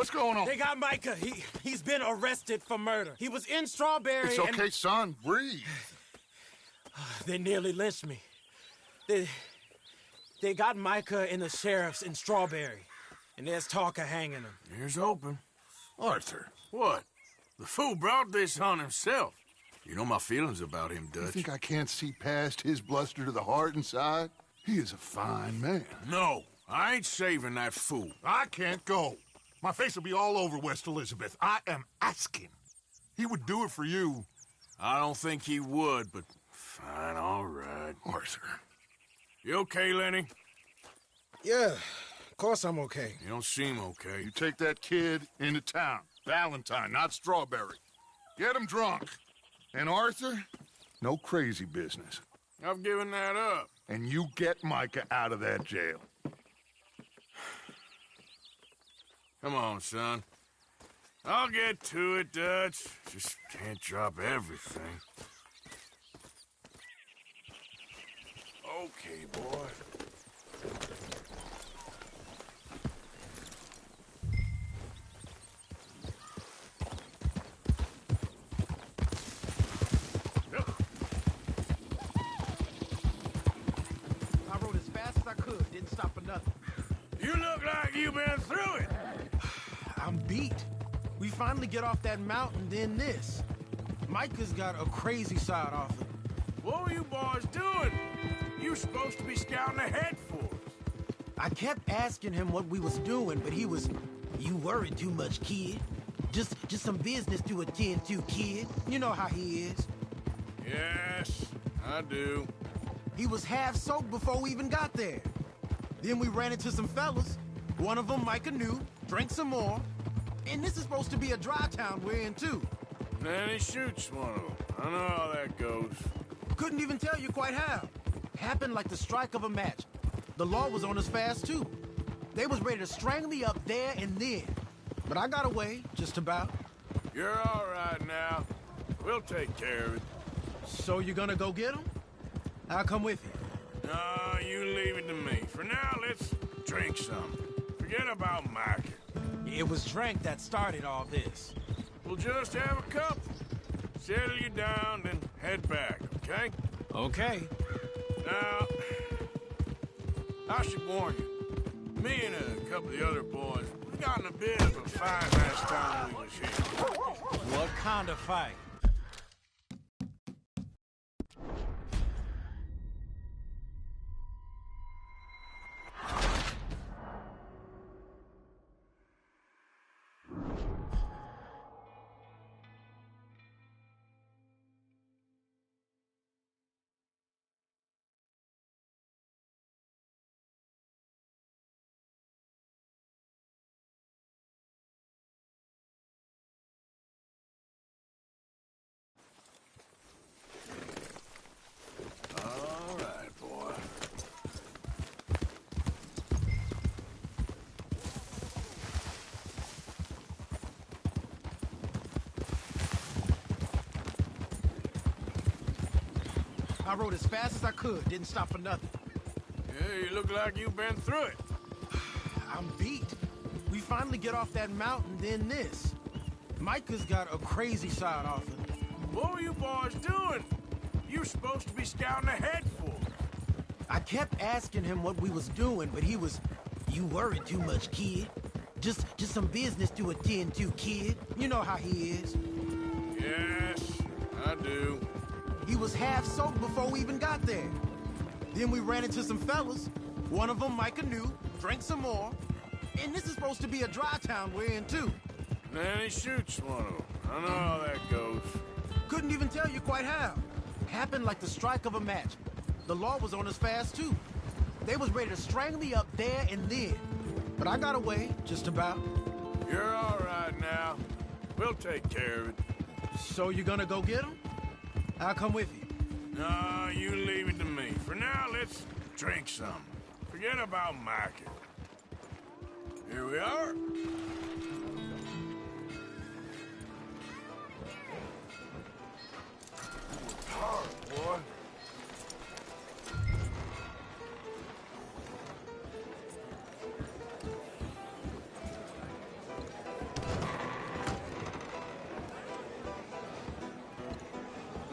What's going on? They got Micah. He's been arrested for murder. He was in Strawberry. It's okay, son. Breathe. They nearly lynched me. They got Micah and the sheriffs in Strawberry, and there's talk of hanging him. Here's hoping. Arthur. What? The fool brought this on himself. You know my feelings about him, You Dutch. think I can't see past his bluster to the heart inside? He is a fine man. No, I ain't saving that fool. I can't go. My face will be all over West Elizabeth. I am asking. He would do it for you. I don't think he would, but fine, all right. Arthur. You okay, Lenny? Yeah, of course I'm okay. You don't seem okay. You take that kid into town. Valentine, not Strawberry. Get him drunk. And Arthur, no crazy business. I've given that up. And you get Micah out of that jail. Come on, son. I'll get to it, Dutch. Just can't drop everything. Okay, boy. I rode as fast as I could, didn't stop for nothing. You look like you've been through it. I'm beat. We finally get off that mountain, then this. Micah's got a crazy side off it. What were you boys doing? You were supposed to be scouting ahead for us. I kept asking him what we was doing, but he was, "You worry too much, kid. Just some business to attend to, kid. You know how he is." Yes, I do. He was half soaked before we even got there. Then we ran into some fellas. One of them Micah knew, drank some more. And this is supposed to be a dry town we're in, too. Then he shoots one of them. I know how that goes. Couldn't even tell you quite how. Happened like the strike of a match. The law was on us fast, too. They was ready to strangle me up there and then. But I got away, just about. You're all right now. We'll take care of it. So you gonna go get him? I'll come with you. No, you leave it to me. For now, let's drink some. Forget about Micah. It was drink that started all this. We'll just have a couple. Settle you down, then head back, okay? Okay. Now, I should warn you. Me and a couple of the other boys, we got in a bit of a fight last time we was here. What kind of fight? All right, boy. I rode as fast as I could, didn't stop for nothing. Yeah, you look like you've been through it. I'm beat. We finally get off that mountain, then this. Micah's got a crazy side off it. What were you boys doing? You were supposed to be scouting ahead for us. I kept asking him what we was doing, but he was, "You worry too much, kid. Just some business to attend to, kid. You know how he is." Yes, I do. He was half soaked before we even got there. Then we ran into some fellas. One of them Micah knew, drank some more. And this is supposed to be a dry town we're in, too. Then he shoots one of them. I know how that goes. Couldn't even tell you quite how. Happened like the strike of a match. The law was on us fast, too. They was ready to strangle me up there and then. But I got away, just about. You're all right now. We'll take care of it. So you gonna go get him? I'll come with you. No, you leave it to me. For now, let's drink some. Forget about Micah. Here we are. Hard, boy.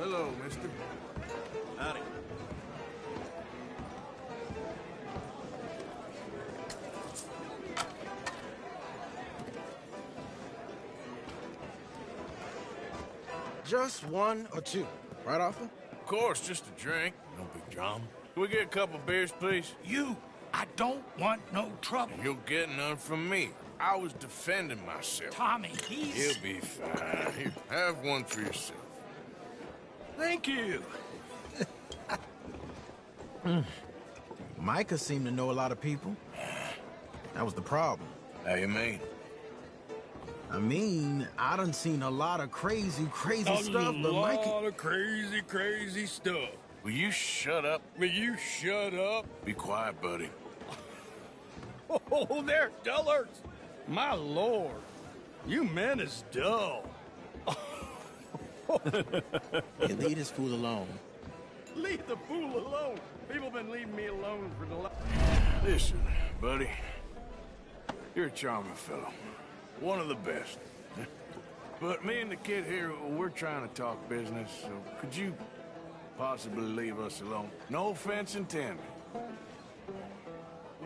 Hello, mister. Howdy. Just one or two, right, Arthur? Of course, just a drink. No big drama. Can we get a couple beers, please? I don't want no trouble. You'll get none from me. I was defending myself. Tommy, he's... He'll be fine. Here, have one for yourself. Thank you. Micah seemed to know a lot of people. That was the problem. How you mean? I mean, I done seen a lot of crazy stuff, but Micah... of crazy stuff. Will you shut up? Will you shut up? Be quiet, buddy. Oh, they're dullards. My lord. You men is dull. You leave this fool alone. Leave the fool alone. People been leaving me alone for the last... Listen, buddy. You're a charming fellow. One of the best. But me and the kid here, we're trying to talk business, so could you possibly leave us alone? No offense intended.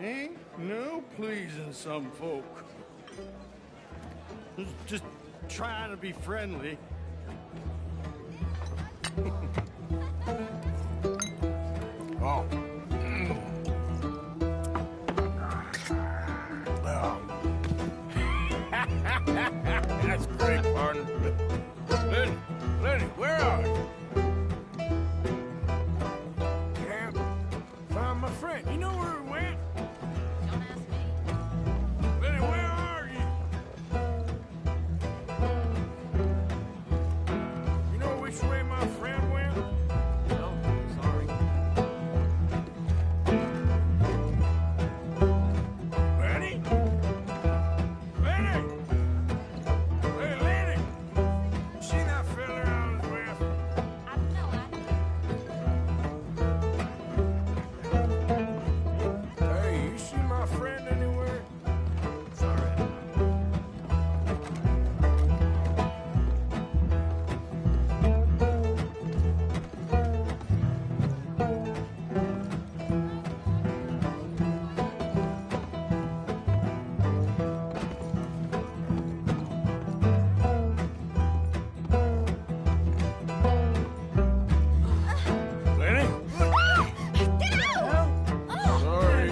Ain't no pleasing some folk. Just trying to be friendly. Oh. That's great, partner. Lenny, where are you? Can't find my friend. You know where he went? Don't ask me. Lenny, where are you? You know which way my friend went? No, sorry. Lenny? Lenny! Hey, Lenny! See that fella I was with? I don't know. Hey, you see my friend anywhere? Sorry. Lenny? Get out! Oh. Sorry.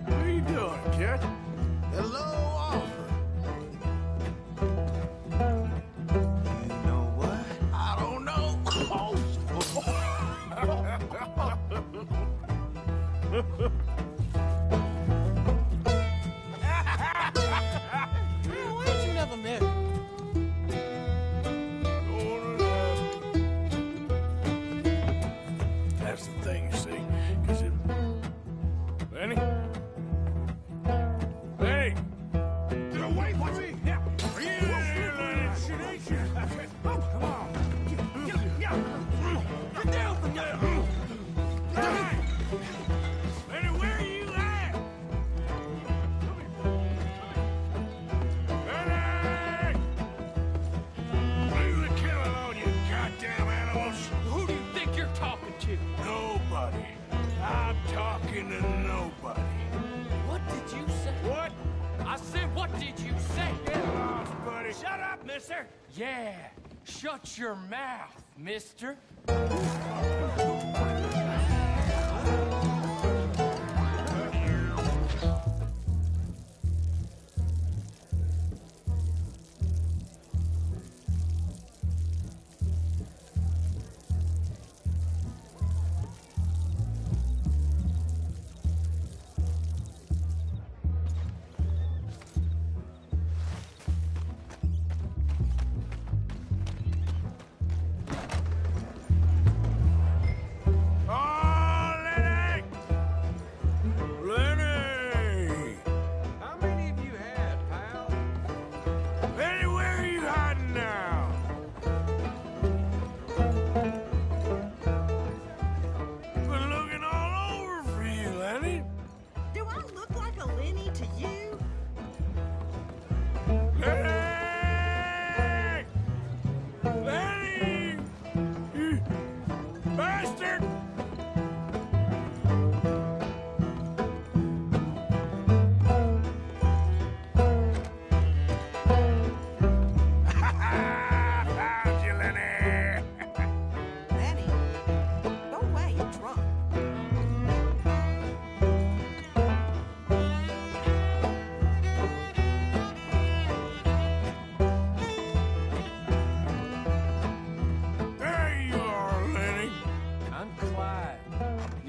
What are you doing, kid? Hello, Arthur. You know what? I don't know. Why ain't you never met? That's the thing, you see, because it... Lenny? Lenny! Get away from me! Yeah. Are you here, Lenny? Shit ain't you? Oh, come on! Get down from there! Lenny! Lenny, where are you at? Lenny! Leave the kill alone, you goddamn animals! Who do you think you're talking to? Nobody. I'm talking to nobody. What did you say? What? I said, what did you say? Get lost, buddy. Shut up, mister. Yeah, shut your mouth, mister.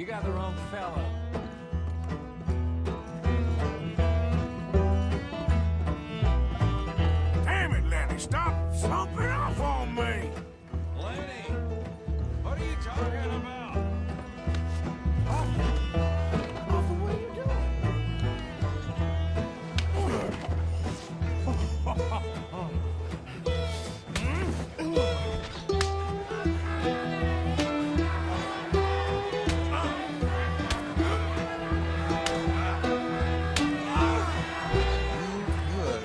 You got the wrong fella. Damn it, Lenny, stop slumping off on me! Lenny, what are you talking about? Arthur, what are you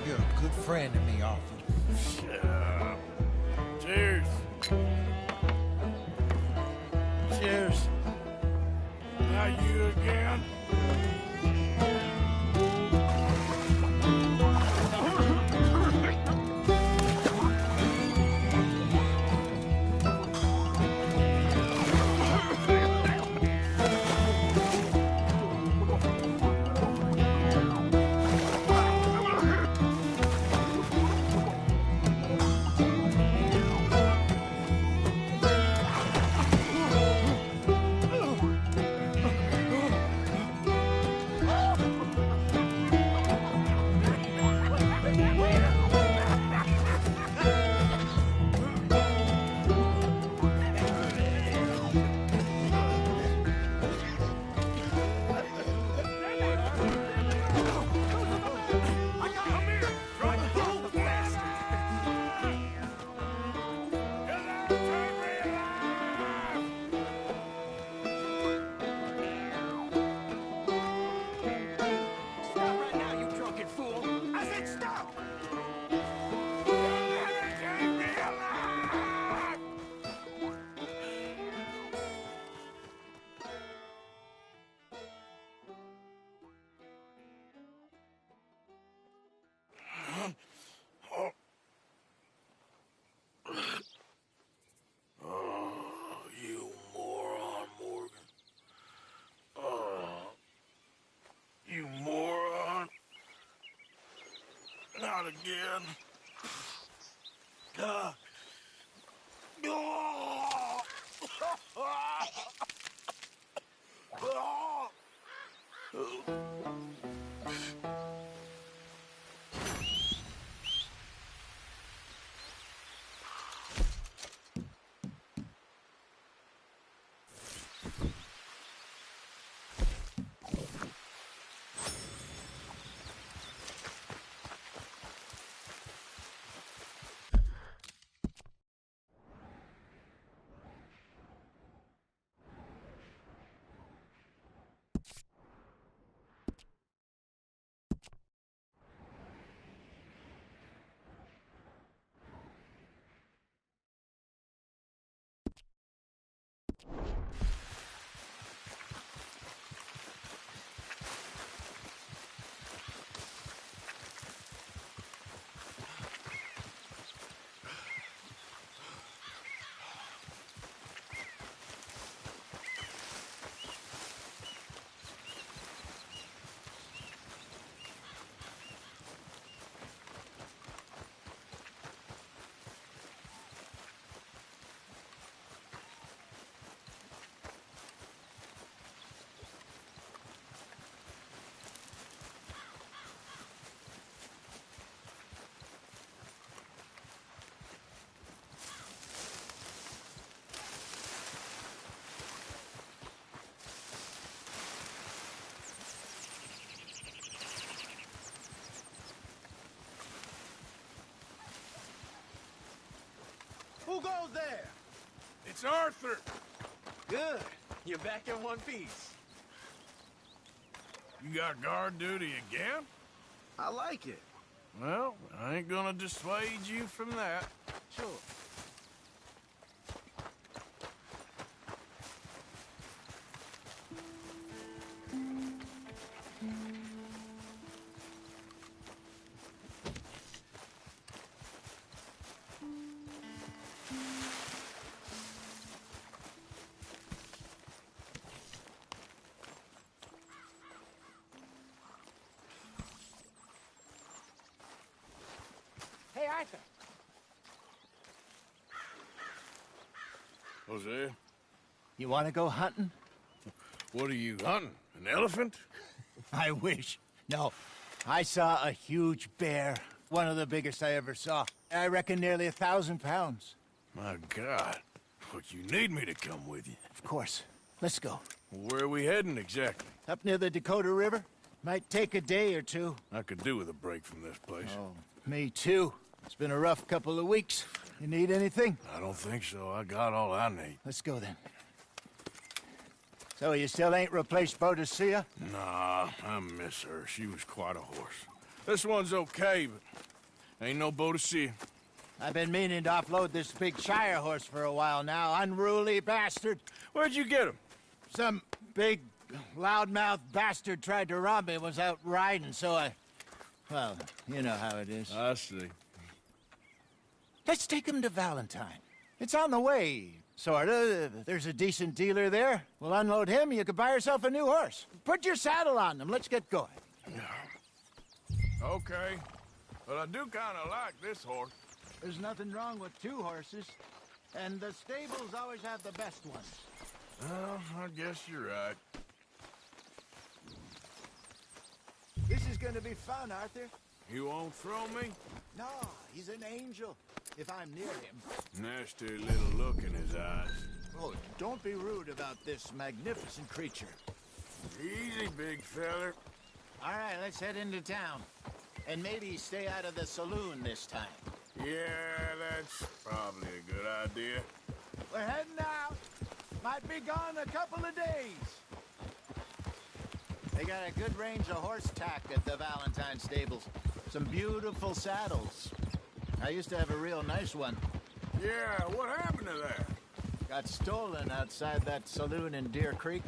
You're a good friend to me, Arthur. Shut up. Cheers. Cheers. Now you again? Stop right now, you drunken fool! I said stop! You moron, Morgan. Oh, you moron. Not again. Who goes there? It's Arthur. Good. You're back in one piece. You got guard duty again? I like it. Well, I ain't gonna dissuade you from that. Sure. Hey, Arthur. Jose, You want to go hunting? What are you hunting? An elephant? I wish. No, I saw a huge bear. One of the biggest I ever saw. I reckon nearly 1,000 pounds. My God. But you need me to come with you. Of course. Let's go. Where are we heading exactly? Up near the Dakota River. Might take a day or two. I could do with a break from this place. Oh, me too. It's been a rough couple of weeks. You need anything? I don't think so. I got all I need. Let's go then. So you still ain't replaced Boadicea? Nah, I miss her. She was quite a horse. This one's okay, but ain't no Boadicea. I've been meaning to offload this big Shire horse for a while now. Unruly bastard. Where'd you get him? Some big, loudmouth bastard tried to rob me, was out riding, so I... Well, you know how it is. I see. Let's take him to Valentine. It's on the way, sorta. There's a decent dealer there. We'll unload him, you could buy yourself a new horse. Put your saddle on him, let's get going. Okay. But I do kind of like this horse. There's nothing wrong with two horses, and the stables always have the best ones. Well, I guess you're right. This is gonna be fun, Arthur. You won't throw me? No, he's an angel, if I'm near him. Nasty little look in his eyes. Oh, don't be rude about this magnificent creature. Easy, big feller. All right, let's head into town. And maybe stay out of the saloon this time. Yeah, that's probably a good idea. We're heading out. Might be gone a couple of days. They got a good range of horse tack at the Valentine stables. Some beautiful saddles. I used to have a real nice one. Yeah, what happened to that? Got stolen outside that saloon in Deer Creek.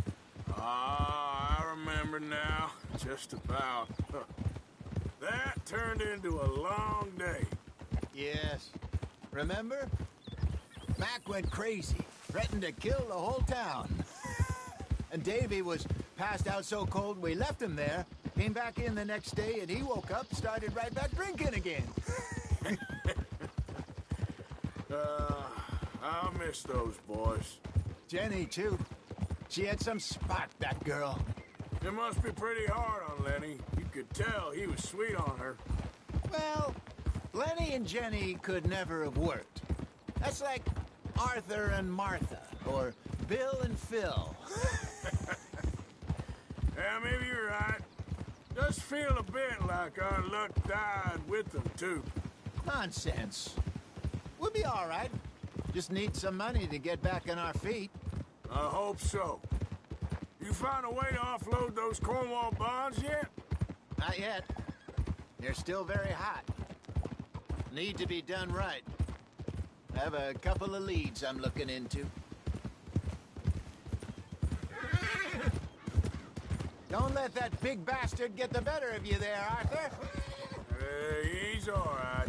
Ah, I remember now. Just about. That turned into a long day. Yes. Remember? Mac went crazy, threatened to kill the whole town. And Davy was passed out so cold we left him there, came back in the next day, and he woke up, started right back drinking again. I'll miss those boys. Jenny, too. She had some spark, that girl. It must be pretty hard on Lenny. You could tell he was sweet on her. Well, Lenny and Jenny could never have worked. That's like Arthur and Martha, or Bill and Phil. Yeah, maybe you're right. Does feel a bit like our luck died with them, too. Nonsense. We'll be all right. Just need some money to get back on our feet. I hope so. You found a way to offload those Cornwall bonds yet? Not yet. They're still very hot. Need to be done right. I have a couple of leads I'm looking into. Don't let that big bastard get the better of you there, Arthur. He's all right.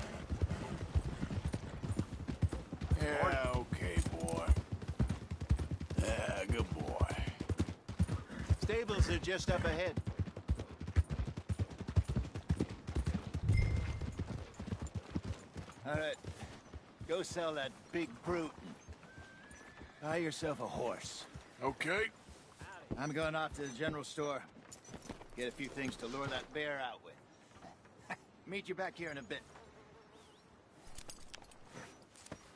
Yeah, okay, boy. Yeah, good boy. Stables are just up ahead. All right. Go sell that big brute. Buy yourself a horse. Okay. I'm going off to the general store. Get a few things to lure that bear out with. Meet you back here in a bit.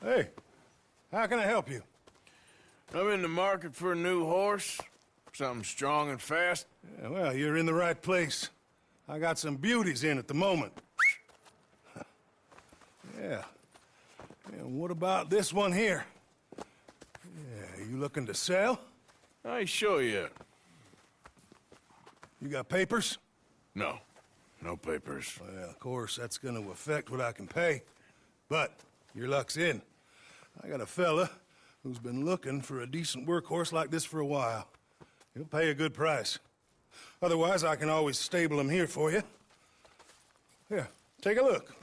Hey, how can I help you? I'm in the market for a new horse. Something strong and fast. Yeah, well, you're in the right place. I got some beauties in at the moment. Yeah. And what about this one here? Yeah, you looking to sell? I ain't sure yet. You got papers? No. No papers. Well, of course, that's gonna affect what I can pay. But your luck's in. I got a fella who's been looking for a decent workhorse like this for a while. He'll pay a good price. Otherwise, I can always stable him here for you. Here, take a look.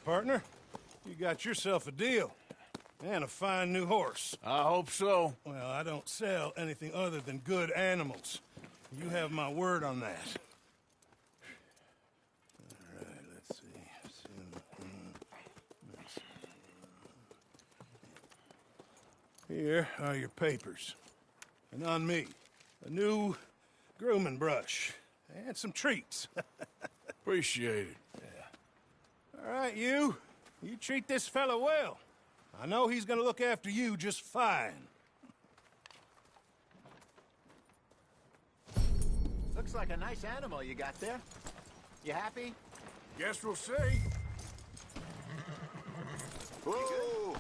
partner. You got yourself a deal. And a fine new horse. I hope so. Well, I don't sell anything other than good animals. You have my word on that. All right, let's see. Here are your papers. And on me, a new grooming brush. And some treats. Appreciate it. All right, you. You treat this fella well. I know he's gonna look after you just fine. Looks like a nice animal you got there. You happy? Guess we'll see. Whoa!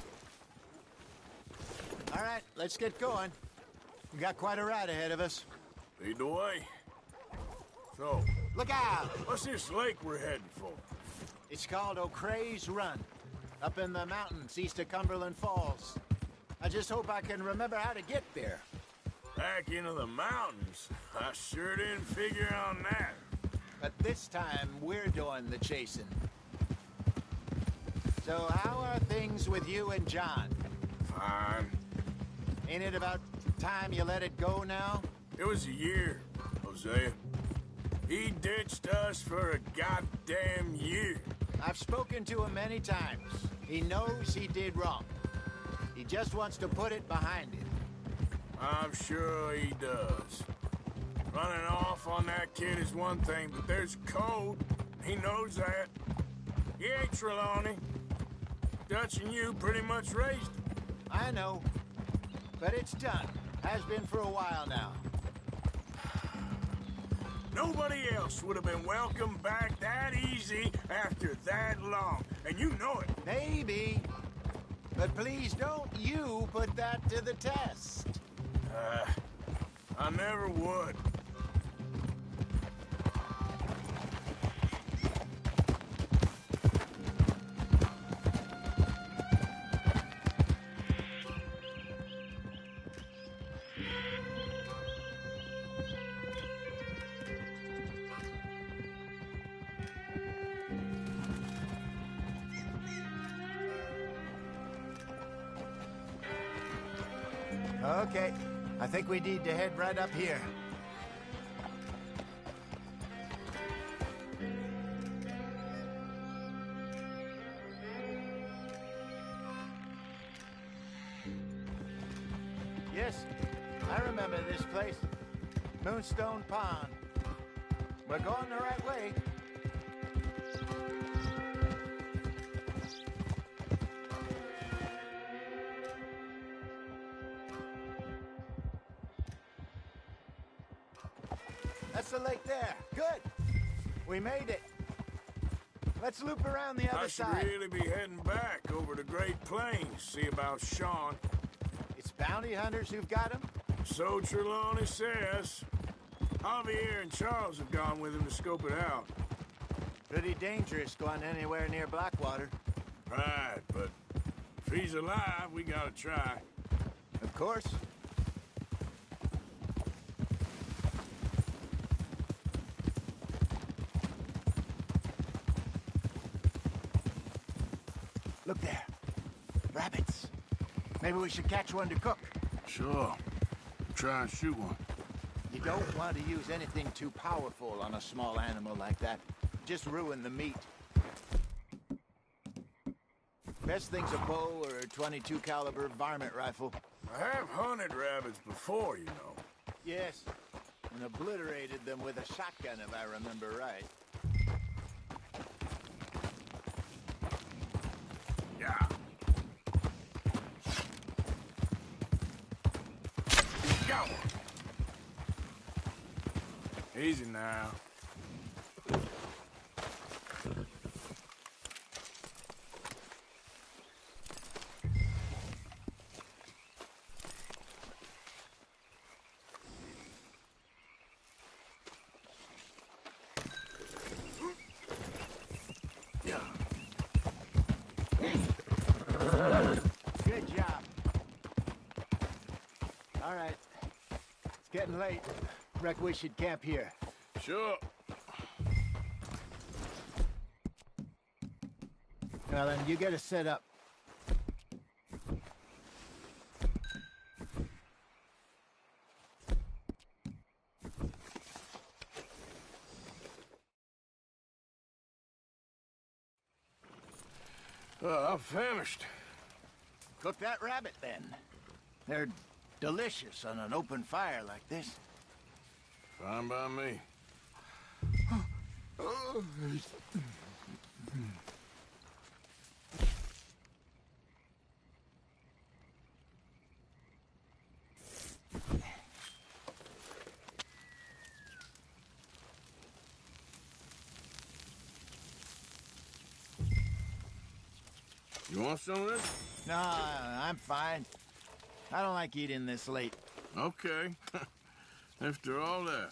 All right, let's get going. We got quite a ride ahead of us. Lead the way. So, Look out! what's this lake we're heading for? It's called O'Creagh's Run, up in the mountains east of Cumberland Falls. I just hope I can remember how to get there. Back into the mountains? I sure didn't figure on that. But this time, we're doing the chasing. So how are things with you and John? Fine. Ain't it about time you let it go now? It was a year, Hosea. He ditched us for a goddamn year. I've spoken to him many times. He knows he did wrong. He just wants to put it behind him. I'm sure he does. Running off on that kid is one thing, but there's code. He knows that. He ain't Trelawney. Dutch and you pretty much raised him. I know. But it's done. Has been for a while now. Nobody else would have been welcomed back that easy after that long, and you know it. Maybe. But please don't you put that to the test. I never would. Okay. I think we need to head right up here. Yes, I remember this place. Moonstone Pond. We're going the right way. That's the lake there. Good. We made it. Let's loop around the other I should side. really be heading back over the Great Plains, see about Sean. It's bounty hunters who've got him? So Trelawney says. Javier and Charles have gone with him to scope it out. Pretty dangerous going anywhere near Blackwater. Right, but if he's alive, we gotta try. Of course. Look there. Rabbits. Maybe we should catch one to cook. Sure. Try and shoot one. You don't want to use anything too powerful on a small animal like that. Just ruin the meat. Best thing's a bow or a .22 caliber varmint rifle. I have hunted rabbits before, you know. Yes, and obliterated them with a shotgun if I remember right. Yeah. Got one. Easy now. Good job. All right. It's getting late. Reckon we should camp here. Sure. Well, then you get us set up. I'm famished. Cook that rabbit, then. They're delicious on an open fire like this. Fine by me. You want some of this? No, I'm fine. I don't like eating this late. Okay. After all that.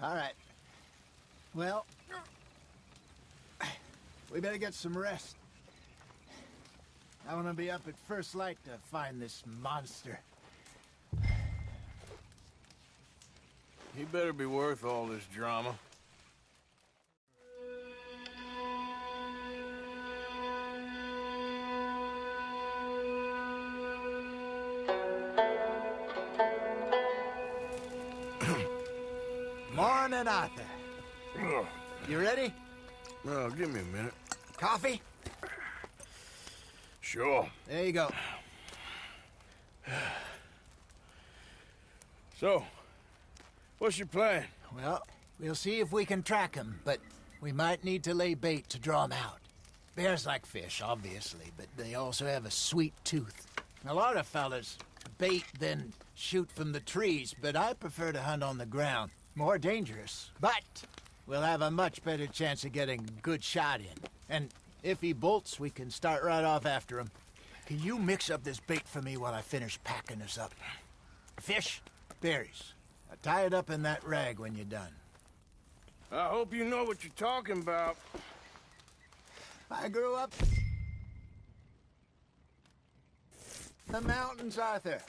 All right. Well, we better get some rest. I want to be up at first light to find this monster. He better be worth all this drama. Morning, Arthur. You ready? Well, give me a minute. Coffee? Sure. There you go. So, what's your plan? Well, we'll see if we can track him, but we might need to lay bait to draw him out. Bears like fish, obviously, but they also have a sweet tooth. A lot of fellas bait, then shoot from the trees, but I prefer to hunt on the ground. More dangerous, but we'll have a much better chance of getting a good shot in. And if he bolts, we can start right off after him. Can you mix up this bait for me while I finish packing this up? Fish, berries. Tie it up in that rag when you're done. I hope you know what you're talking about. I grew up in the mountains, Arthur.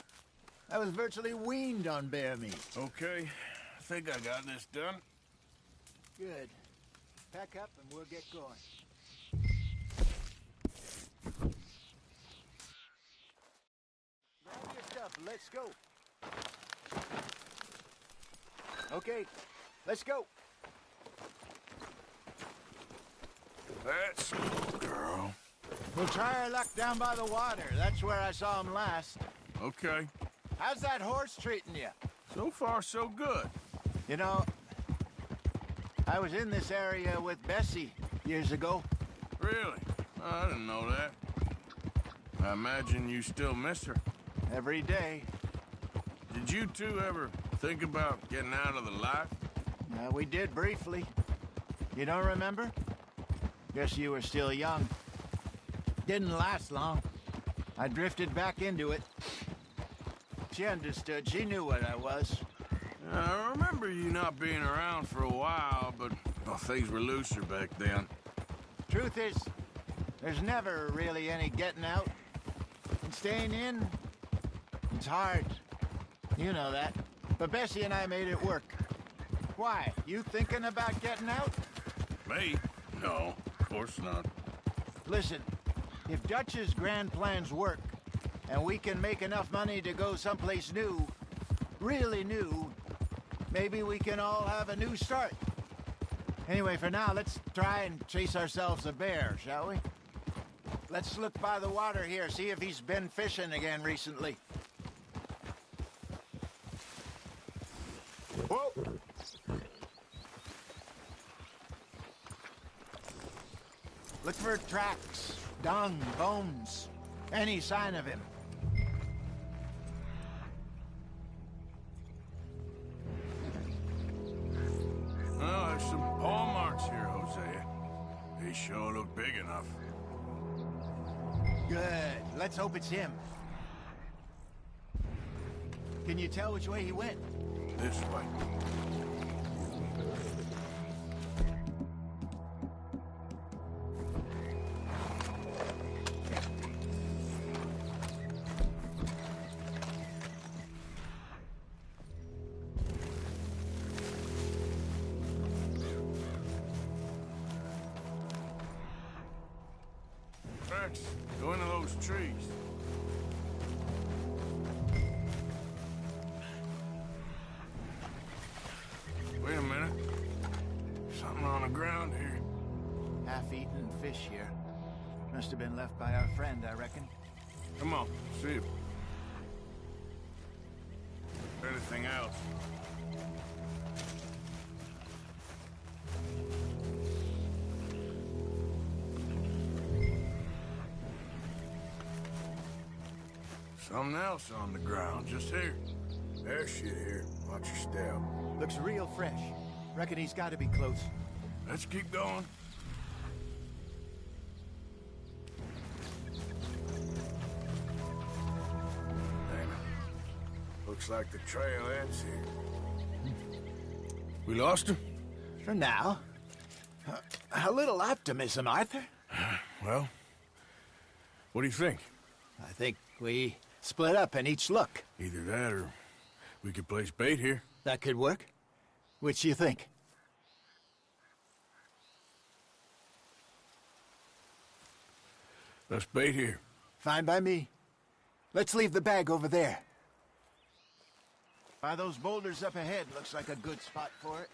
I was virtually weaned on bear meat. Okay, I think I got this done. Good. Pack up and we'll get going. Grab your stuff, let's go. Okay, let's go. Let's go, girl. We'll try our luck down by the water. That's where I saw him last. Okay. How's that horse treating you? So far, so good. You know, I was in this area with Bessie years ago. Really? I didn't know that. I imagine you still miss her. Every day. Did you two ever think about getting out of the life? We did briefly. You don't remember? Guess you were still young. Didn't last long. I drifted back into it. She understood. She knew what I was. I remember you not being around for a while, but well, things were looser back then. Truth is, there's never really any getting out. And staying in, it's hard. You know that. But Bessie and I made it work. Why? You thinking about getting out? Me? No, of course not. Listen, if Dutch's grand plans work, and we can make enough money to go someplace new, really new, maybe we can all have a new start. Anyway, for now, let's try and chase ourselves a bear, shall we? Let's look by the water here, see if he's been fishing again recently. Whoa! Look for tracks, dung, bones, any sign of him. Well, there's some paw marks here, Hosea. They sure look big enough. Good. Let's hope it's him. Can you tell which way he went? This way. Rex, go into those trees. Wait a minute. Something on the ground here. Half-eaten fish here. Must have been left by our friend, I reckon. Come on, see if... anything else. Something else on the ground, just here. There's shit here. Watch your step. Looks real fresh. Reckon he's got to be close. Let's keep going. Damn it. Looks like the trail ends here. We lost him? For now. A little optimism, Arthur. Well, what do you think? I think we split up and each look. Either that or we could place bait here. That could work. Which you think? Let's bait here. Fine by me. Let's leave the bag over there. By those boulders up ahead, looks like a good spot for it.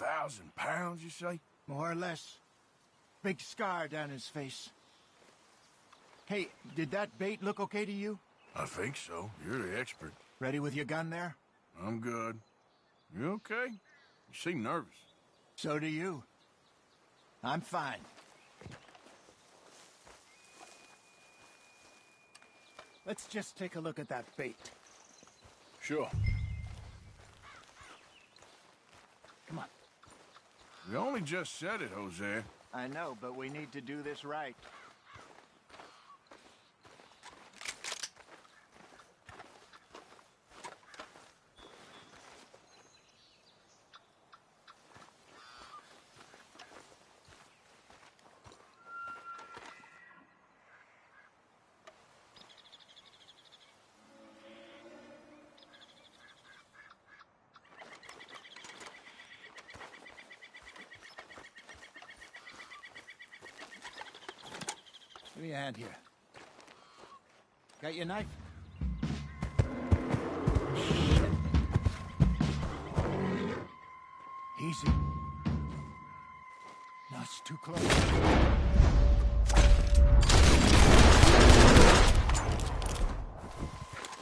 £1,000, you say? More or less. Big scar down his face. Hey, did that bait look okay to you? I think so. You're the expert. Ready with your gun there? I'm good. You okay? You seem nervous. So do you. I'm fine. Let's just take a look at that bait. Sure. Come on. You only just said it, Hosea. I know, but we need to do this right. Give me a hand here. Got your knife? Easy. No, it's too close.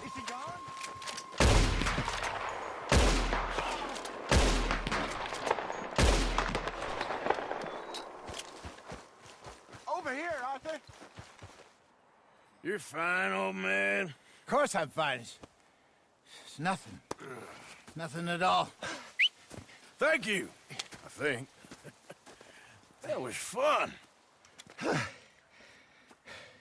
Is he gone? Over here, Arthur. You're fine, old man. Of course I'm fine. It's nothing. Nothing at all. Thank you, I think. That was fun.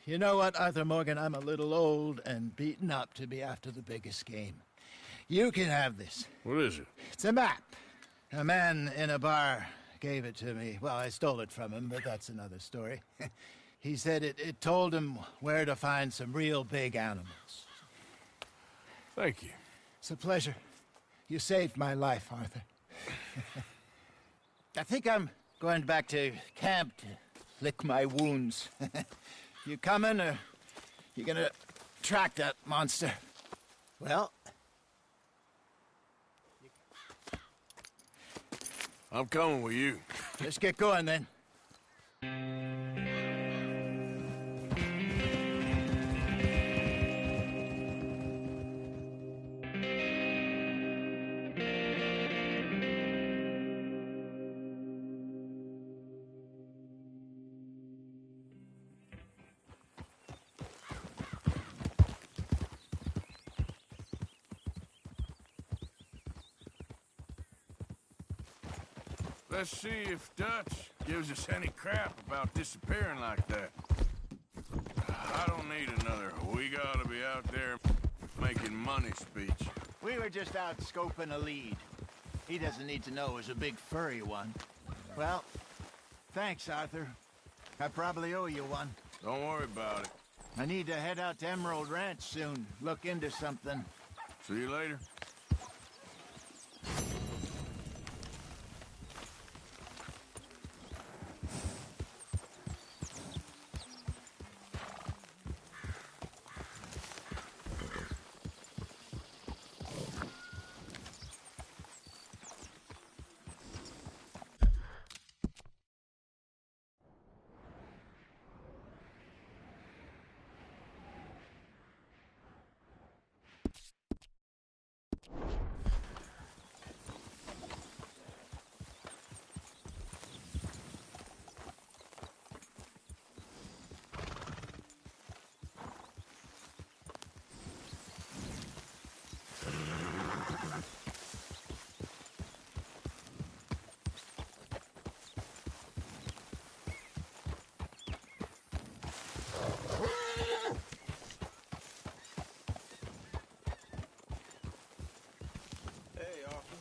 You know what, Arthur Morgan? I'm a little old and beaten up to be after the biggest game. You can have this. What is it? It's a map. A man in a bar gave it to me. Well, I stole it from him, but that's another story. He said it told him where to find some real big animals. Thank you. It's a pleasure. You saved my life, Arthur. I think I'm going back to camp to lick my wounds. You coming, or you gonna track that monster? Well, I'm coming with you. let's get going then. Let's see if Dutch gives us any crap about disappearing like that. I don't need another "we gotta be out there making money" speech. We were just out scoping a lead. He doesn't need to know it was a big furry one. Well, thanks, Arthur. I probably owe you one. Don't worry about it. I need to head out to Emerald Ranch soon. Look into something. See you later.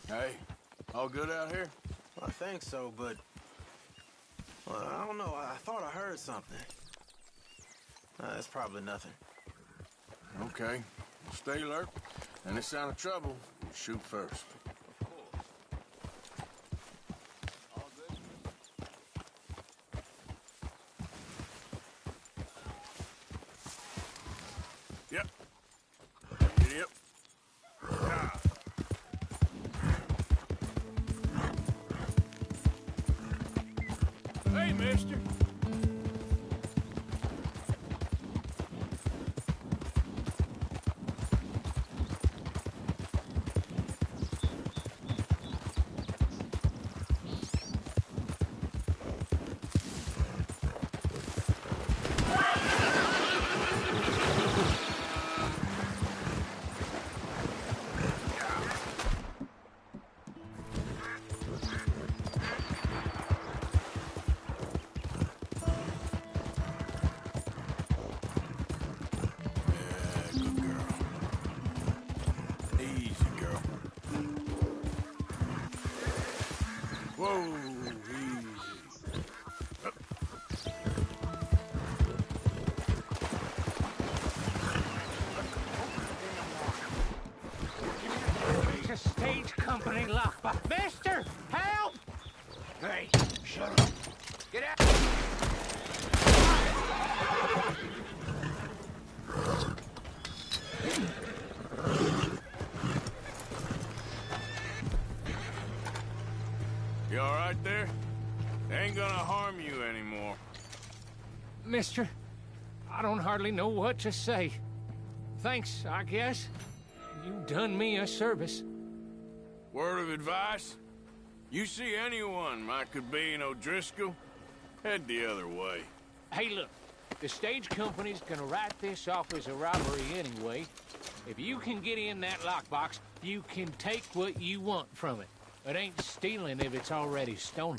Hey, all good out here? I think so, but... Well, I don't know. I thought I heard something. That's probably nothing. Okay. Stay alert. Any sign of trouble, you shoot first. Yep. Yep. Ah. Hey, mister. Whoa, easy. It's a stage company lockbox. Mister, help! Hey, shut up. Get out! You all right there? They ain't gonna harm you anymore. Mister, I don't hardly know what to say. Thanks, I guess. You done me a service. Word of advice? You see anyone Mike could be in O'Driscoll, head the other way. Hey, look. The stage company's gonna write this off as a robbery anyway. If you can get in that lockbox, you can take what you want from it. It ain't stealing if it's already stolen.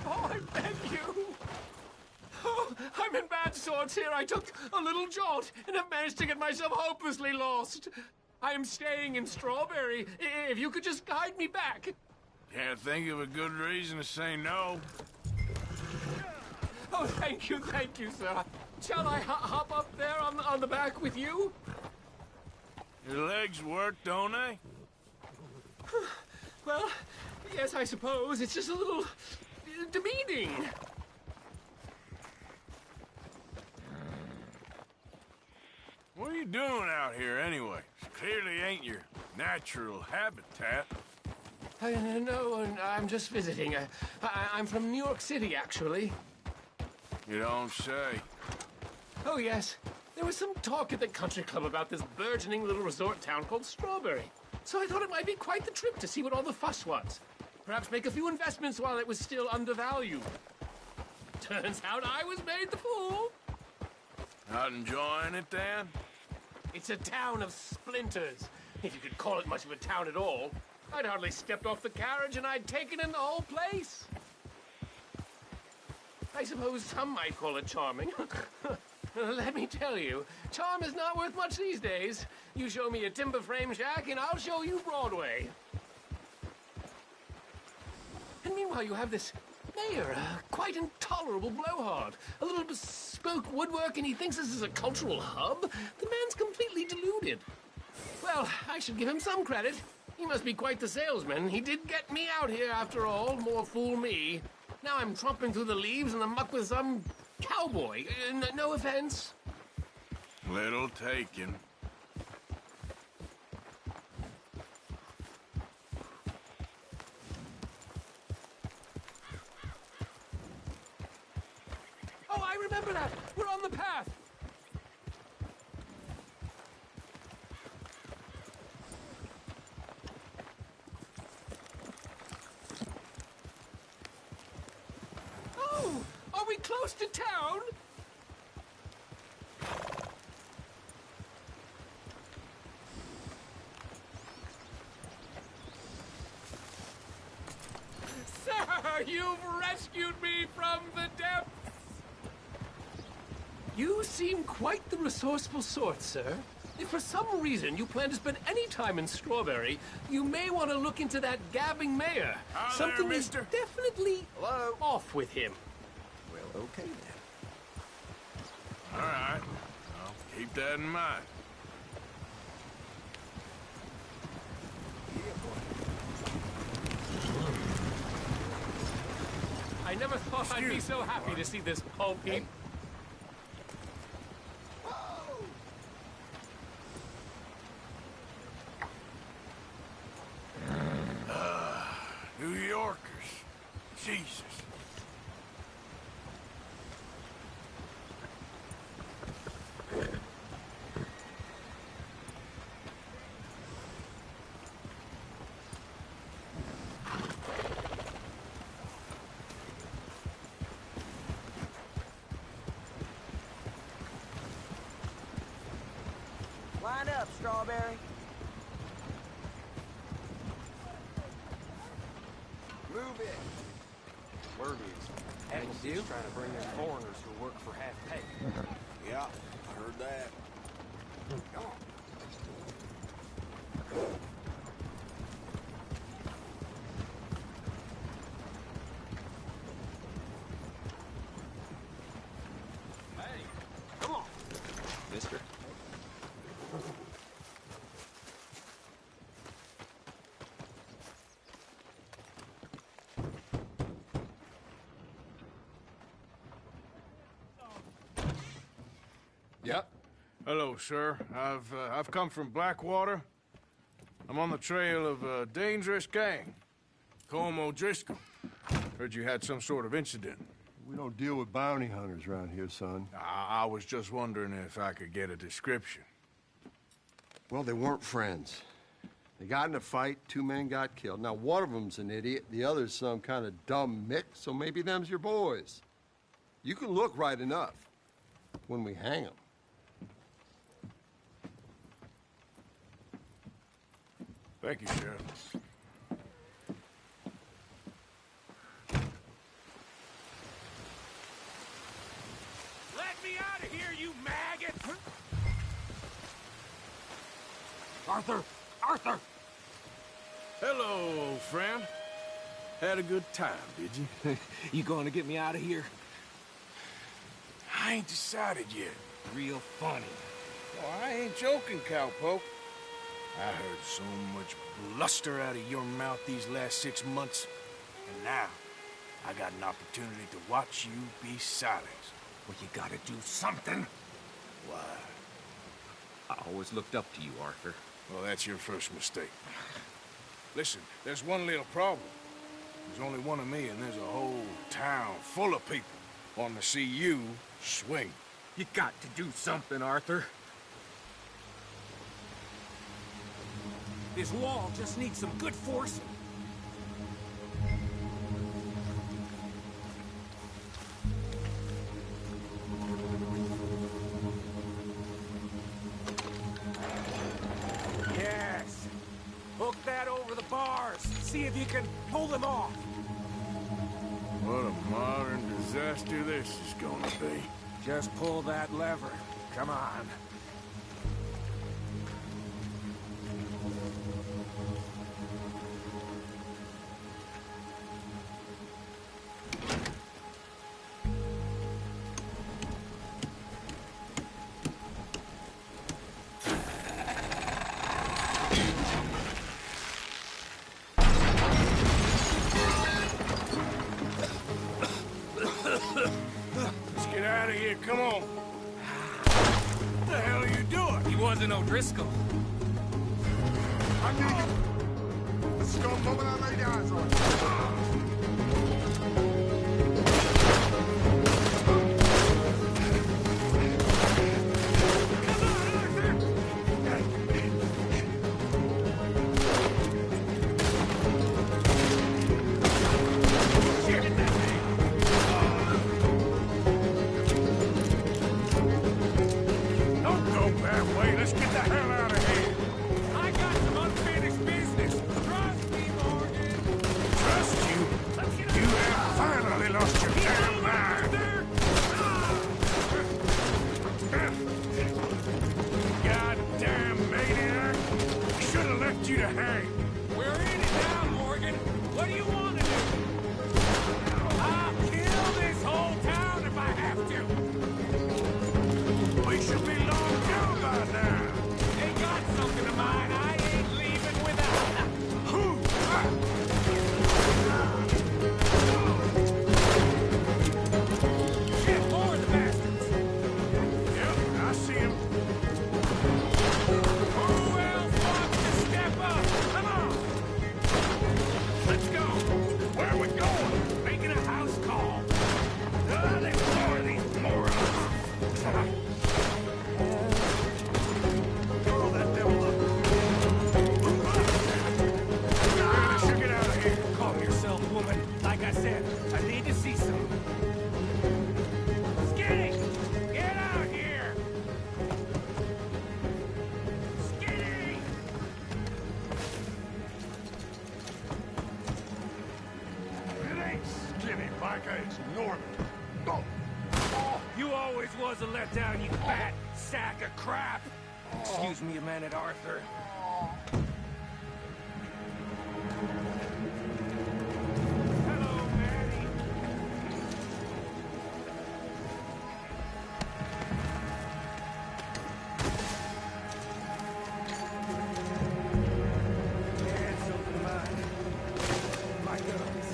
Oh, I beg you. Oh, I'm in bad sorts here. I took a little jolt and have managed to get myself hopelessly lost. I am staying in Strawberry. If you could just guide me back. Can't think of a good reason to say no. Oh, thank you, sir. Shall I hop up there on the back with you? Your legs work, don't they? Well, yes, I suppose. It's just a little demeaning. What are you doing out here anyway? Clearly ain't your natural habitat. No, I'm just visiting. I'm from New York City, actually. You don't say. Oh, yes. There was some talk at the country club about this burgeoning little resort town called Strawberry. So I thought it might be quite the trip to see what all the fuss was. Perhaps make a few investments while it was still undervalued. Turns out I was made the fool. Not enjoying it, then? It's a town of splinters, if you could call it much of a town at all. I'd hardly stepped off the carriage and I'd taken in the whole place. I suppose some might call it charming. Let me tell you, charm is not worth much these days. You show me a timber frame shack and I'll show you Broadway. And meanwhile you have this mayor, a quite intolerable blowhard. A little bespoke woodwork and he thinks this is a cultural hub? The man's completely deluded. Well, I should give him some credit. He must be quite the salesman. He did get me out here after all, more fool me. Now I'm tromping through the leaves in the muck with some cowboy. No offense. Little taken. Oh, I remember that. We're on the path. Oh, are we close to town? Sir, you've rescued me from the depths. You seem quite the resourceful sort, sir. If for some reason you plan to spend any time in Strawberry, you may want to look into that gabbing mayor. Hi Something there, is mister. definitely off with him. Well, okay then. All right. I'll keep that in mind. I never thought I'd be so happy to see this Paul Pete. New Yorkers. Jesus. Line up, Strawberry. Move it. Word is, Agency's trying to bring in foreigners who work for half pay. Yeah, I heard that. Come on. Hey, come on, mister. Yep. Hello, sir. I've come from Blackwater. I'm on the trail of a dangerous gang. Colm O'Driscoll. Heard you had some sort of incident. We don't deal with bounty hunters around here, son. I was just wondering if I could get a description. Well, they weren't friends. They got in a fight, 2 men got killed. Now, one of them's an idiot, the other's some kind of dumb mick, so maybe them's your boys. You can look right enough when we hang them. Thank you, Sheriff. Arthur! Arthur! Hello, old friend. Had a good time, did you? You going to get me out of here? I ain't decided yet. Real funny. Oh, I ain't joking, cowpoke. I heard so much bluster out of your mouth these last 6 months, and now I got an opportunity to watch you be silenced. Well, you gotta do something. Why? I always looked up to you, Arthur. Well, that's your first mistake. Listen, there's one little problem. There's only one of me, and there's a whole town full of people wanting to see you swing. You got to do something, Arthur. This wall just needs some good forcing. Yes. Hook that over the bars. See if you can pull them off. What a modern disaster this is gonna be. Just pull that lever. Come on. Let's get out of here, come on. What the hell are you doing? He wasn't O'Driscoll. I need you. This is the moment I laid eyes on you. Don't go that way. Let's get the hell out of here. I got some unfinished business. Trust me, Morgan. Trust you? You have finally lost your damn mind. Goddamn maniac. Should have left you to hang. We're in it now, Morgan. What do you want to do? I'll kill this whole town if I have to. We should be long gone by now. They got something of mine I ain't leaving without. Who? Shit, more of the bastards. Yep, I see him. Who else wants to step up? Come on. Let's go. Where are we going? Making a house call. There's more of these morons. Throw that devil up. We should get out of here. Calm yourself, woman. Like I said, I need to see some. Skinny! Get out here! Skinny! It ain't Skinny, Micah. It's Norman. Go. You always was a letdown, you fat sack of crap! Excuse me a minute, Arthur. Hello, Manny. And something of mine. My guns.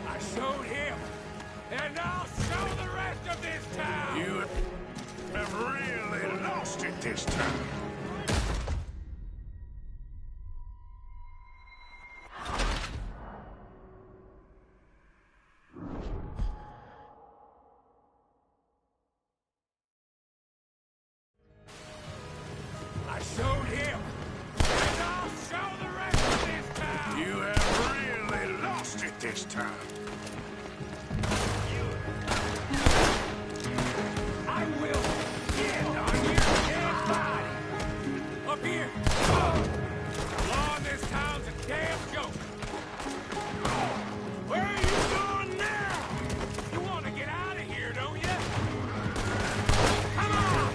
I showed him, and I'll show the rest of this town! You have really lost it this time. I showed him, and I'll show the rest of this town! You have really lost it this time. I will get on your dead body! Up here! Law in this town's a damn joke! Where are you going now? You want to get out of here, don't you? Come on!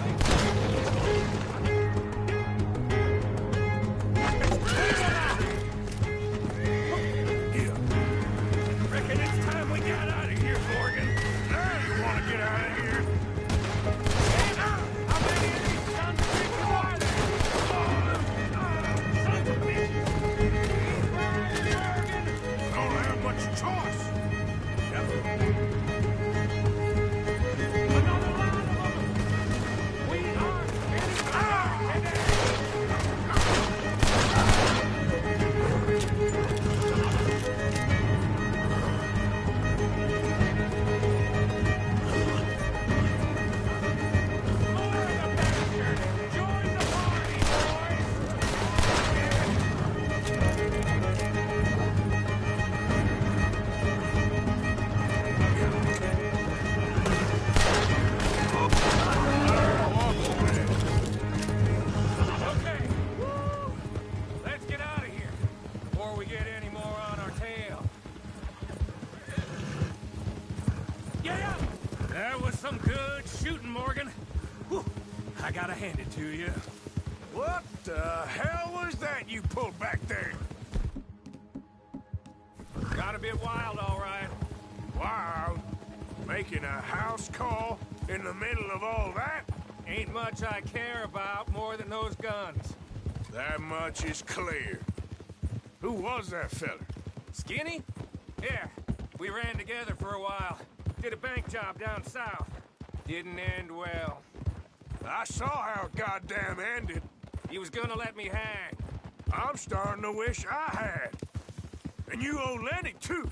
gotta hand it to you. What the hell was that you pulled back there? Got a bit wild, all right. Wild? Making a house call in the middle of all that? Ain't much I care about more than those guns. That much is clear. Who was that fella? Skinny? Yeah, we ran together for a while. Did a bank job down south. Didn't end well. I saw how it goddamn ended. He was gonna let me hang. I'm starting to wish I had. And you owe Lenny, too.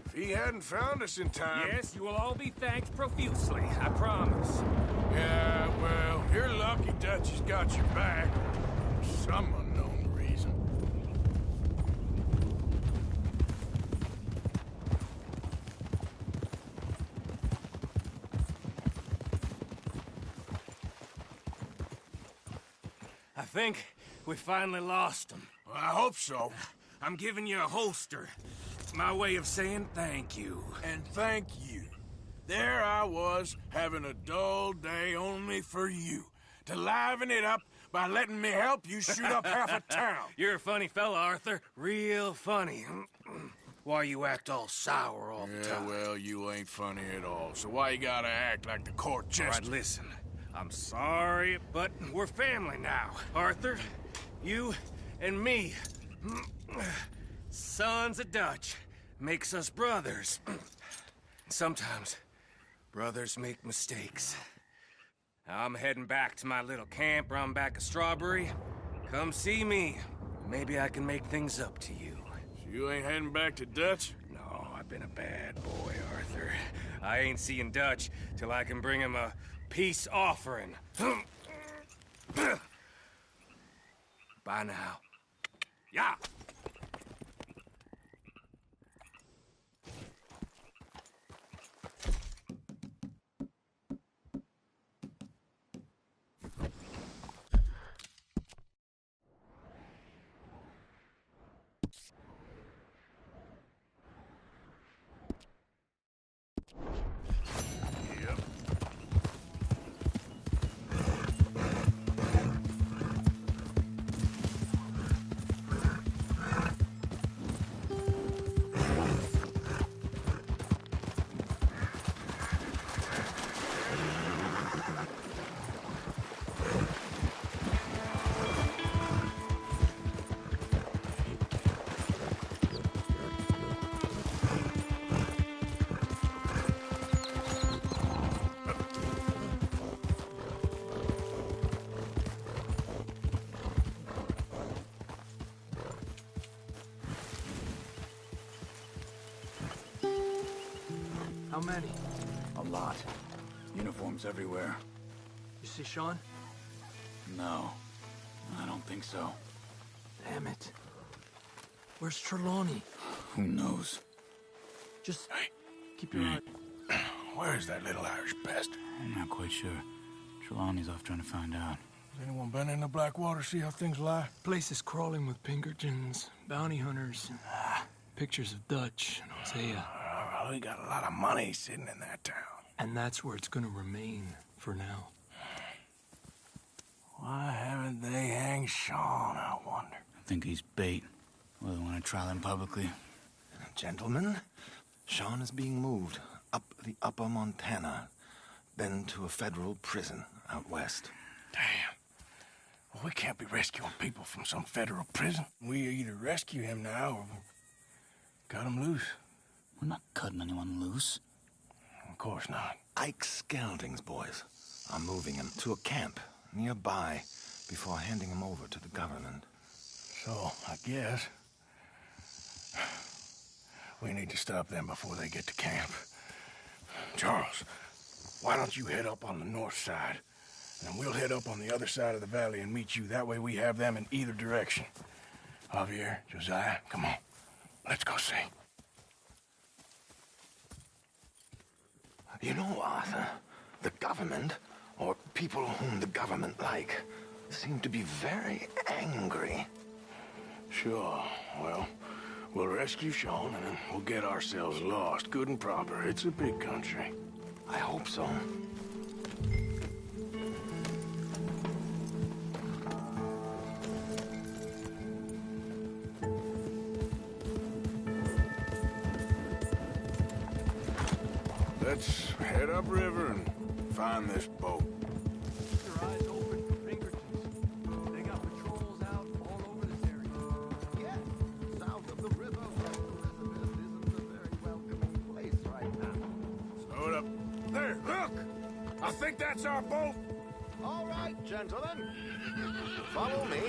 If he hadn't found us in time... Yes, you will all be thanked profusely, I promise. Yeah, well, you're lucky Dutch has got your back. For some unknown reason. I think we finally lost him. Well, I hope so. I'm giving you a holster. It's my way of saying thank you. And thank you. There I was, having a dull day only for you. To liven it up by letting me help you shoot up half a town. You're a funny fella, Arthur. Real funny. Why you act all sour all the time? Yeah, well, you ain't funny at all. So why you gotta act like the court jester? All right, listen. I'm sorry, but we're family now. Arthur, you and me. Sons of Dutch makes us brothers. Sometimes brothers make mistakes. I'm heading back to my little camp round back of Strawberry. Come see me. Maybe I can make things up to you. So you ain't heading back to Dutch? No, I've been a bad boy, Arthur. I ain't seeing Dutch till I can bring him a peace offering. Bye now. Yeah. How many? A lot. Uniforms everywhere. You see Sean? No, I don't think so. Damn it. Where's Trelawney? Who knows? Just keep your eye. Where's that little Irish bastard? I'm not quite sure. Trelawney's off trying to find out. Has anyone been in the Blackwater, see how things lie? Place is crawling with Pinkertons, bounty hunters, and pictures of Dutch and Hosea. We got a lot of money sitting in that town. And that's where it's gonna remain for now. Why haven't they hanged Sean, I wonder? I think he's bait. Well, they want to trial him publicly. Gentlemen, Sean is being moved up the upper Montana, then to a federal prison out west. Damn. Well, we can't be rescuing people from some federal prison. We either rescue him now or cut him loose. We're not cutting anyone loose. Of course not. Ike Skelding's boys are moving him to a camp nearby before handing him over to the government. So, I guess we need to stop them before they get to camp. Charles, why don't you head up on the north side, and we'll head up on the other side of the valley and meet you. That way we have them in either direction. Javier, Josiah, come on. Let's go see. You know, Arthur, the government, or people whom the government like, seem to be very angry. Sure. Well, we'll rescue Sean, and then we'll get ourselves lost, good and proper. It's a big country. I hope so. Let's head upriver and find this boat. Keep your eyes open for Pinkertons. They got patrols out all over this area. Yes, south of the river, Elizabeth isn't a very welcoming place right now. Slow it up. There, look! I think that's our boat. All right, gentlemen. Follow me.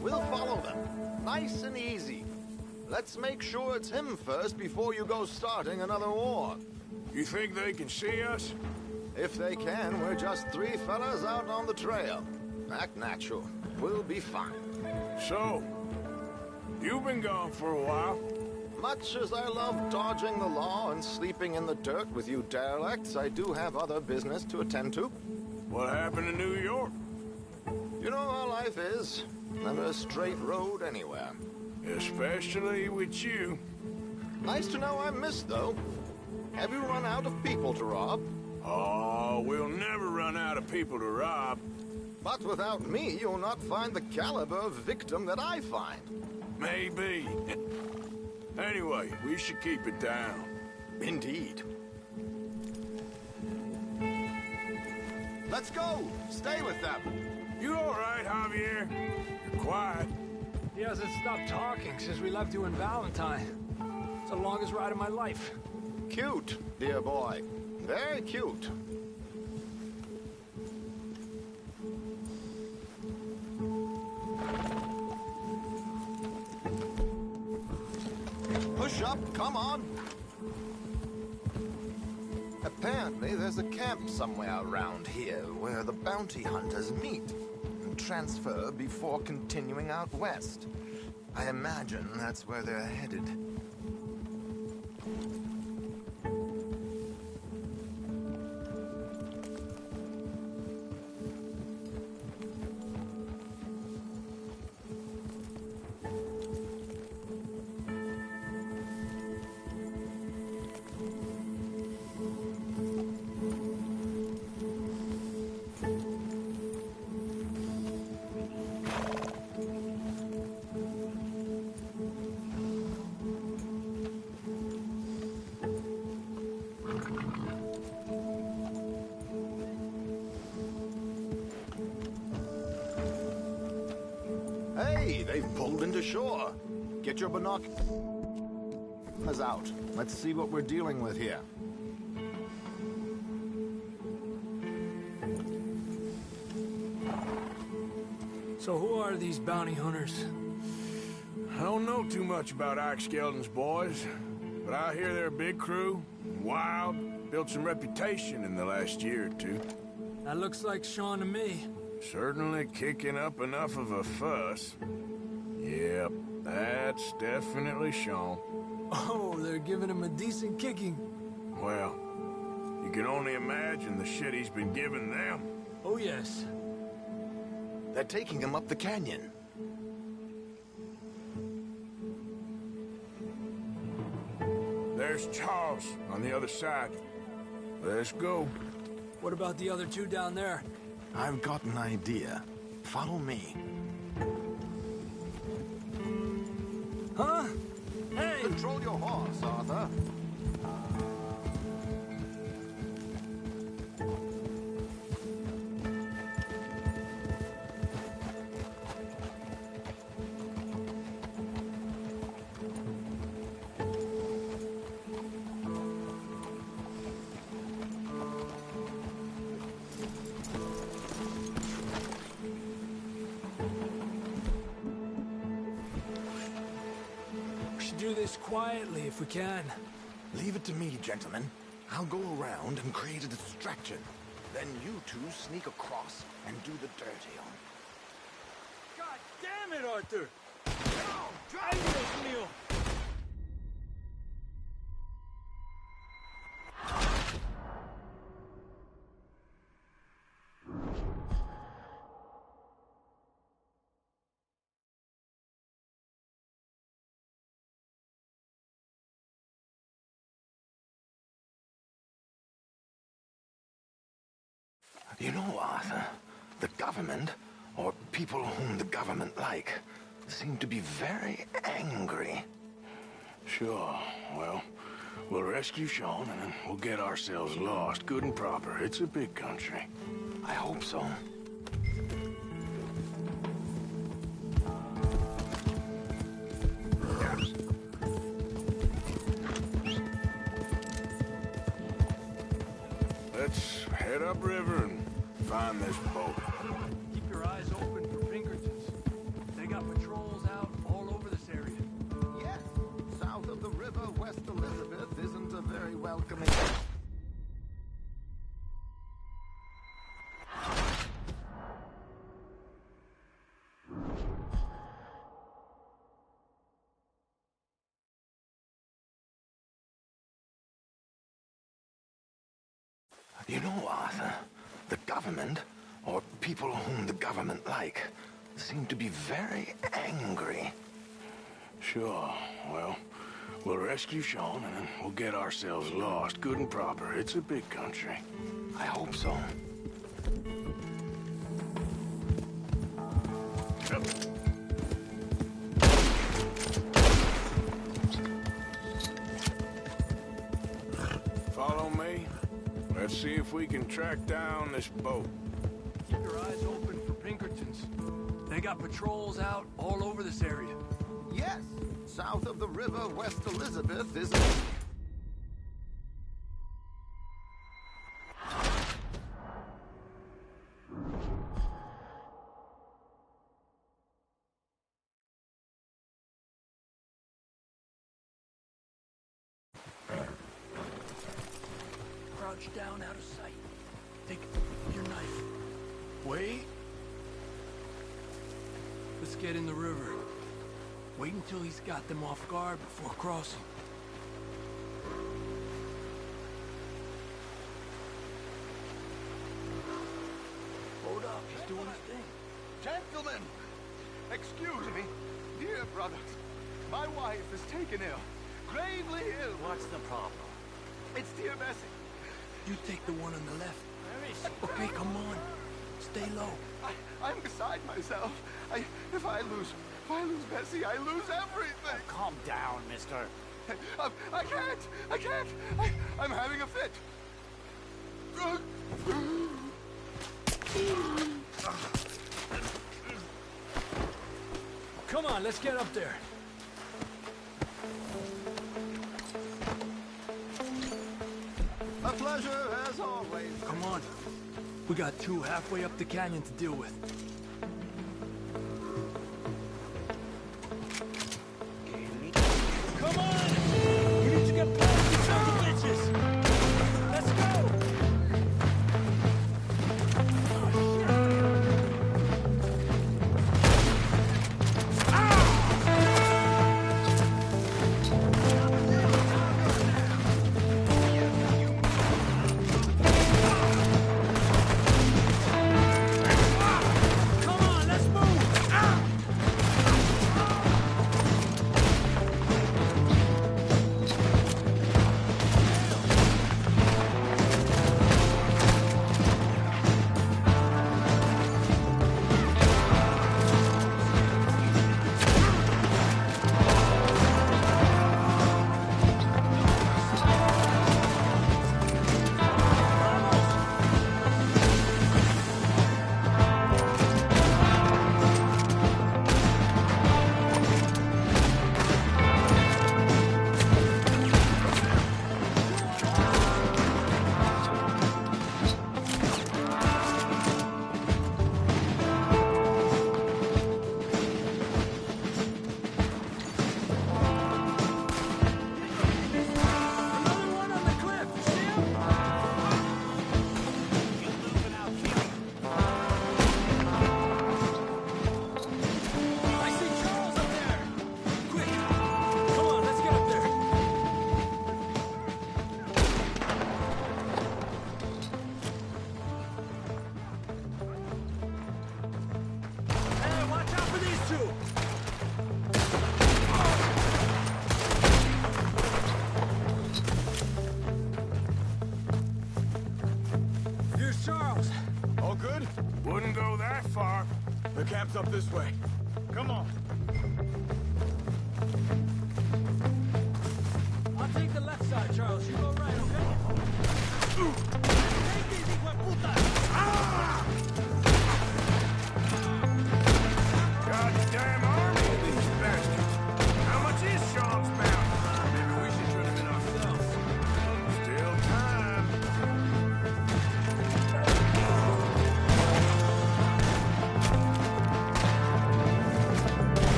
We'll follow them. Nice and easy. Let's make sure it's him first before you go starting another war. You think they can see us? If they can, we're just three fellas out on the trail. Act natural. We'll be fine. So, you've been gone for a while. Much as I love dodging the law and sleeping in the dirt with you derelicts, I do have other business to attend to. What happened in New York? You know how life is. Never a straight road anywhere. Especially with you. Nice to know I'm missed, though. Have you run out of people to rob? Oh, we'll never run out of people to rob. But without me, you'll not find the caliber of victim that I find. Maybe. Anyway, we should keep it down. Indeed. Let's go! Stay with them! You all right, Javier? You're quiet. He hasn't stopped talking since we left you in Valentine. It's the longest ride of my life. Cute, dear boy. Very cute. Push up, come on. Apparently, there's a camp somewhere around here where the bounty hunters meet and transfer before continuing out west. I imagine that's where they're headed. Hey, they've pulled into shore. Get your binoculars out. Let's see what we're dealing with here. So who are these bounty hunters? I don't know too much about Ike Skelton's boys, but I hear they're a big crew, wild, built some reputation in the last year or two. That looks like Sean to me. Certainly kicking up enough of a fuss. Yep, that's definitely Sean. Oh, they're giving him a decent kicking. Well, you can only imagine the shit he's been giving them. Oh, yes. They're taking him up the canyon. There's Charles on the other side. Let's go. What about the other two down there? I've got an idea. Follow me. Huh? Hey! Control your horse, Arthur. Do this quietly if we can. Leave it to me, gentlemen. I'll go around and create a distraction. Then you two sneak across and do the dirty on. God damn it, Arthur! No! Ay, Dios mío! You know, Arthur, the government, or people whom the government like, seem to be very angry. Sure. Well, we'll rescue Sean, and then we'll get ourselves lost, good and proper. It's a big country. I hope so. Let's head upriver and find this boat. Keep your eyes open for Pinkertons. They got patrols out all over this area. Yes, south of the river, West Elizabeth isn't a very welcoming... You know, Arthur, the government, or people whom the government like, seem to be very angry. Sure. Well, we'll rescue Sean, and then we'll get ourselves lost, good and proper. It's a big country. I hope so. Follow me. Let's see if we can track down this boat. Keep your eyes open for Pinkertons. They got patrols out all over this area. Yes, south of the river, West Elizabeth isn't... Crouch down out of sight. Take your knife. Wait. Let's get in the river. Wait until he's got them off guard before crossing. Hold up, he's doing his thing. Gentlemen, excuse me. Dear brothers, my wife is taken ill. Gravely ill. What's the problem? It's dear Bessie. You take the one on the left. Okay, come on. Stay low. I'm beside myself. If I lose Bessie, I lose everything. Oh, calm down, mister. I can't. I'm having a fit. Come on, let's get up there. A pleasure, as always. Come on. We got two halfway up the canyon to deal with. Come on! We need to get past these other bitches! Let's go! The camp's up this way. Come on.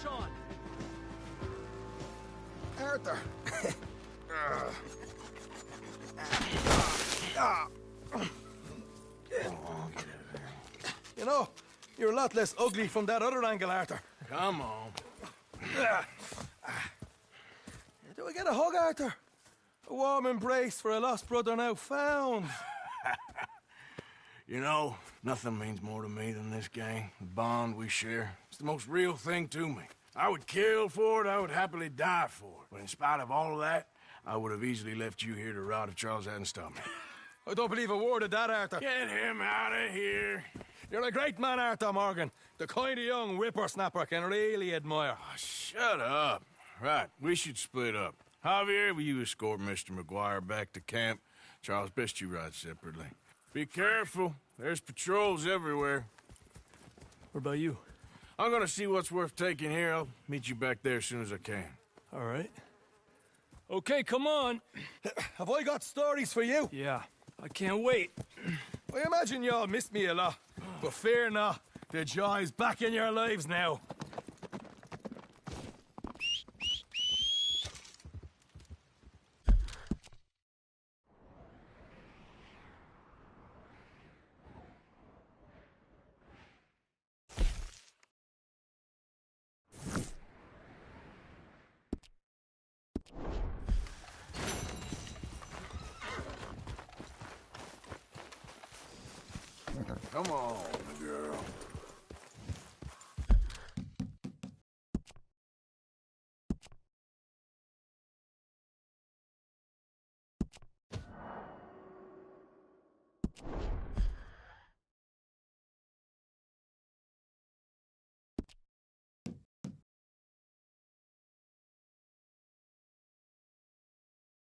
on. Arthur. You know, you're a lot less ugly from that other angle, Arthur. Come on. Do I get a hug, Arthur? A warm embrace for a lost brother now found. You know, nothing means more to me than this gang, the bond we share. It's the most real thing to me. I would kill for it, I would happily die for it. But in spite of all of that, I would have easily left you here to rot if Charles hadn't stopped me. I don't believe a word of that, Arthur. Get him out of here. You're a great man, Arthur Morgan. The kind of young whippersnapper can really admire. Oh, shut up. Right, we should split up. Javier, will you escort Mr. McGuire back to camp? Charles, best you ride separately. Be careful. There's patrols everywhere. What about you? I'm gonna see what's worth taking here. I'll meet you back there as soon as I can. All right. Okay, come on. Have I got stories for you? Yeah, I can't wait. I imagine y'all missed me a lot, but fear not. The joy's back in your lives now. Come on, girl.